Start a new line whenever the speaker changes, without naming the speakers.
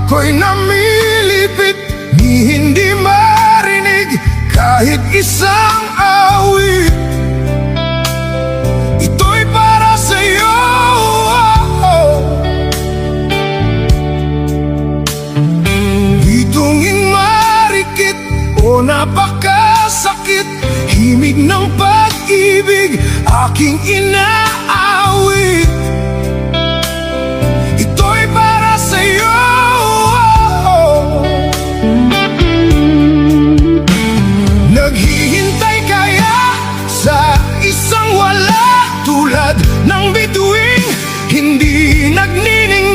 ako'y namilipit, ni hindi marinig kahit isang awit. Ito'y para sa'yo. Bitungin marikit o napakasakit, himig ng pag-ibig aking inaawit. Ito'y para sa'yo. Naghihintay kaya sa isang wala, tulad ng bituing hindi nagniningning.